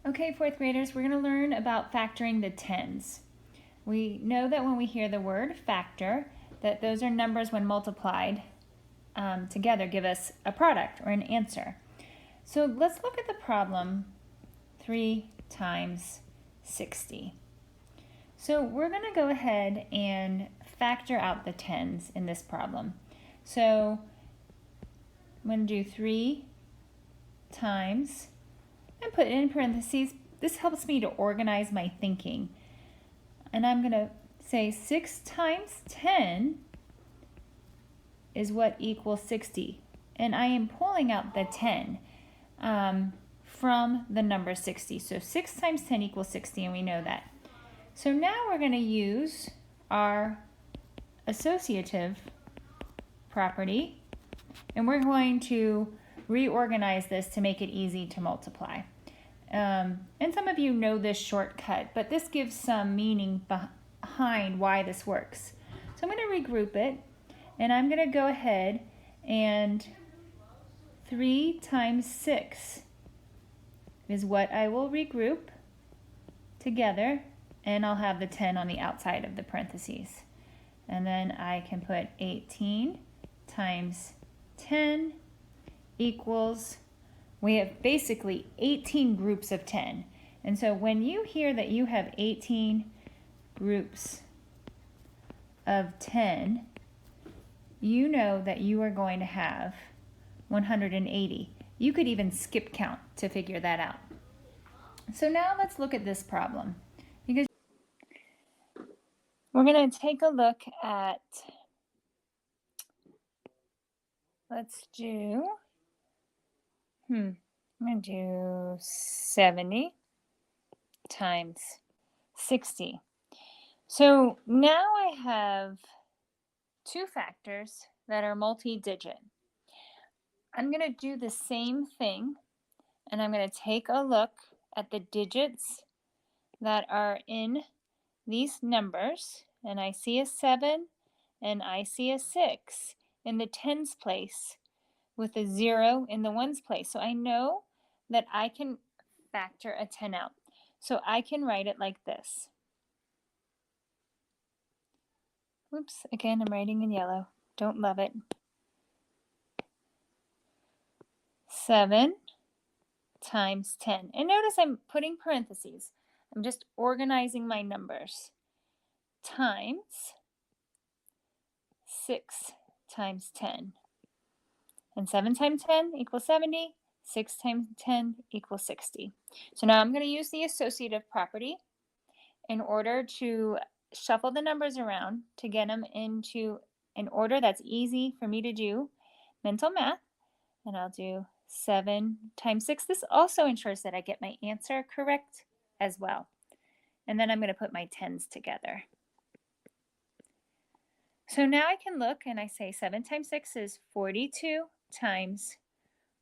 Okay, fourth graders, we're going to learn about factoring the tens. We know that when we hear the word factor, that those are numbers when multiplied together give us a product or an answer. So let's look at the problem 3 times 60. So we're going to go ahead and factor out the tens in this problem. So I'm going to do 3 times and put it in parentheses. This helps me to organize my thinking. And I'm going to say 6 times 10 is what equals 60. And I am pulling out the 10 from the number 60. So 6 times 10 equals 60, and we know that. So now we're going to use our associative property, and we're going to reorganize this to make it easy to multiply. And some of you know this shortcut, but this gives some meaning behind why this works. So I'm going to regroup it, and I'm going to go ahead and 3 times 6 is what I will regroup together, and I'll have the 10 on the outside of the parentheses. And then I can put 18 times 10 equals, we have basically 18 groups of 10. And so when you hear that you have 18 groups of 10, you know that you are going to have 180. You could even skip count to figure that out. So now let's look at this problem, because we're going to take a look at, let's do, I'm going to do 70 times 60. So now I have two factors that are multi-digit. I'm going to do the same thing, and I'm going to take a look at the digits that are in these numbers, and I see a 7 and I see a 6 in the tens place with a 0 in the ones place. So I know that I can factor a 10 out. So I can write it like this. Oops, again, I'm writing in yellow. Don't love it. 7 times 10. And notice I'm putting parentheses. I'm just organizing my numbers. Times 6 times 10. And 7 times 10 equals 70. 6 times 10 equals 60. So now I'm going to use the associative property in order to shuffle the numbers around to get them into an order that's easy for me to do mental math. And I'll do 7 times 6. This also ensures that I get my answer correct as well. And then I'm going to put my tens together. So now I can look and I say 7 times 6 is 42 times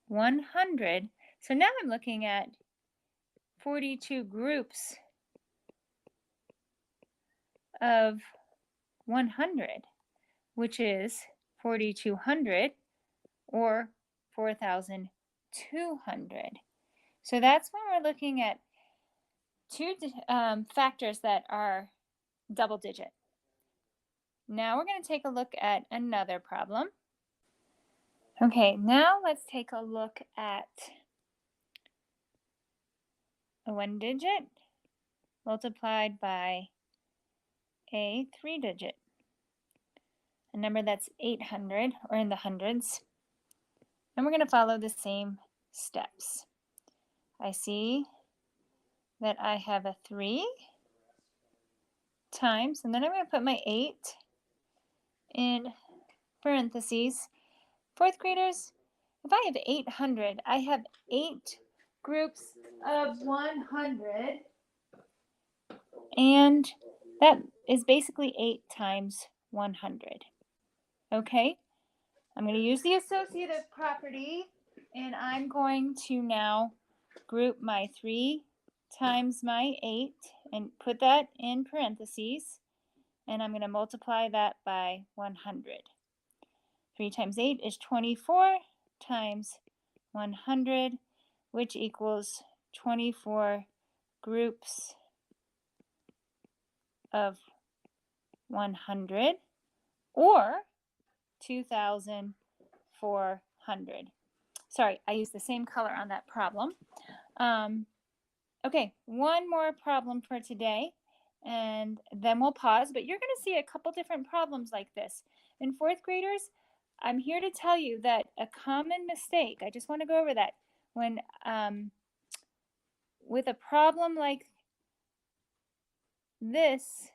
100. So now I'm looking at 42 groups of 100, which is 4,200 or 4,200. So that's when we're looking at two factors that are double digit. Now we're going to take a look at another problem. Okay, now let's take a look at a 1 digit multiplied by a 3 digit, a number that's 800 or in the hundreds. And we're going to follow the same steps. I see that I have a 3 times, and then I'm going to put my 8 in parentheses. Fourth graders, if I have 800, I have 8 groups of 100, and that is basically 8 times 100. Okay, I'm going to use the associative property, and I'm going to now group my 3 times my 8 and put that in parentheses, and I'm going to multiply that by 100. 3 times 8 is 24 times 100, which equals 24 groups of 100 or 2,400. Sorry, I used the same color on that problem. Okay, one more problem for today, and then we'll pause, but you're going to see a couple different problems like this. In fourth graders, I'm here to tell you that a common mistake, I just want to go over that, when with a problem like this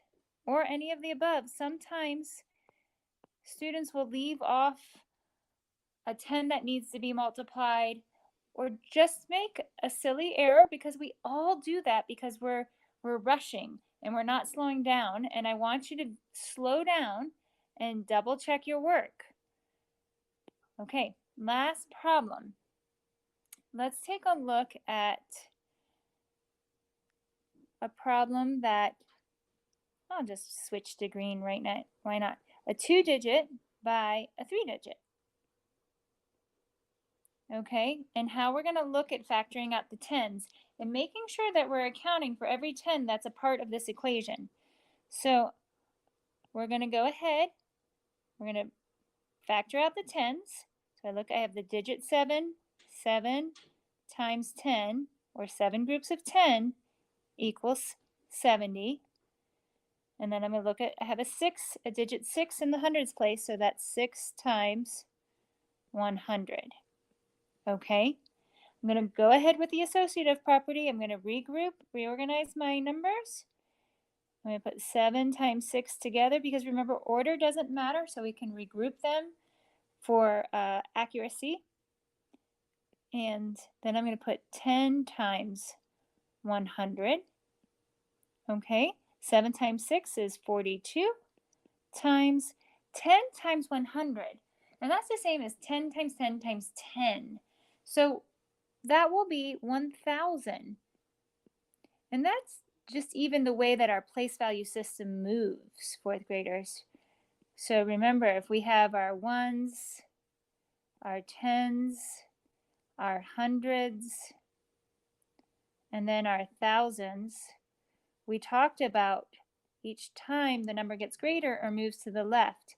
or any of the above, sometimes students will leave off a 10 that needs to be multiplied, or just make a silly error, because we all do that because we're rushing and we're not slowing down. And I want you to slow down and double check your work. Okay, last problem. Let's take a look at a problem that, I'll just switch to green right now. Why not? A 2-digit by a 3-digit. Okay, and how we're going to look at factoring out the tens and making sure that we're accounting for every 10 that's a part of this equation. So we're going to go ahead, we're going to factor out the tens. So I have the digit 7, 7 times 10, or 7 groups of 10 equals 70. And then I'm going to look at, I have a digit 6 in the hundreds place, so that's 6 times 100. Okay, I'm going to go ahead with the associative property. I'm going to reorganize my numbers. I'm going to put 7 times 6 together, because remember, order doesn't matter, so we can regroup them for accuracy. And then I'm going to put 10 times 100. Okay, 7 times 6 is 42 times 10 times 100. And that's the same as 10 times 10 times 10. So that will be 1,000. And that's just even the way that our place value system moves, fourth graders. So remember, if we have our ones, our tens, our hundreds, and then our thousands, we talked about each time the number gets greater or moves to the left,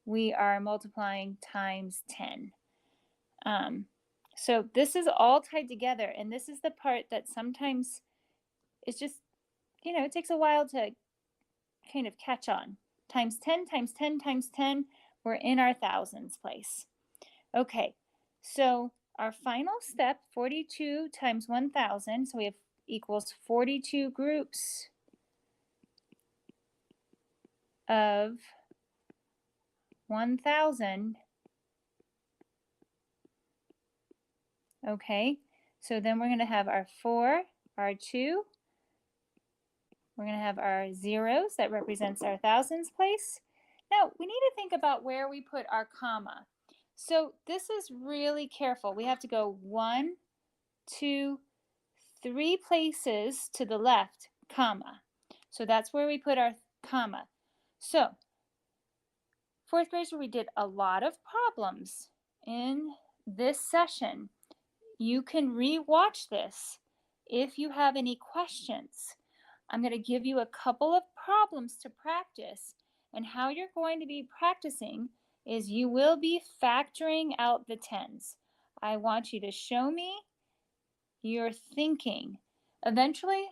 we are multiplying times 10. So this is all tied together, and this is the part that sometimes is just, it takes a while to kind of catch on. Times 10 times 10 times 10, we're in our thousands place. Okay, so our final step, 42 times 1,000, so we have equals 42 groups of 1,000. Okay, so then we're going to have our 4, our 2. We're going to have our zeros that represents our thousands place. Now, we need to think about where we put our comma. So this is really careful. We have to go 1, 2, 3 places to the left, comma. So that's where we put our comma. So fourth graders, we did a lot of problems in this session. You can re-watch this if you have any questions. I'm going to give you a couple of problems to practice, and how you're going to be practicing is you will be factoring out the tens. I want you to show me your thinking. Eventually,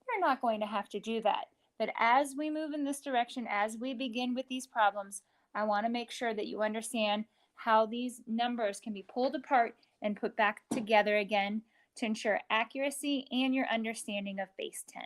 you're not going to have to do that, but as we move in this direction, as we begin with these problems, I want to make sure that you understand how these numbers can be pulled apart and put back together again to ensure accuracy and your understanding of base 10.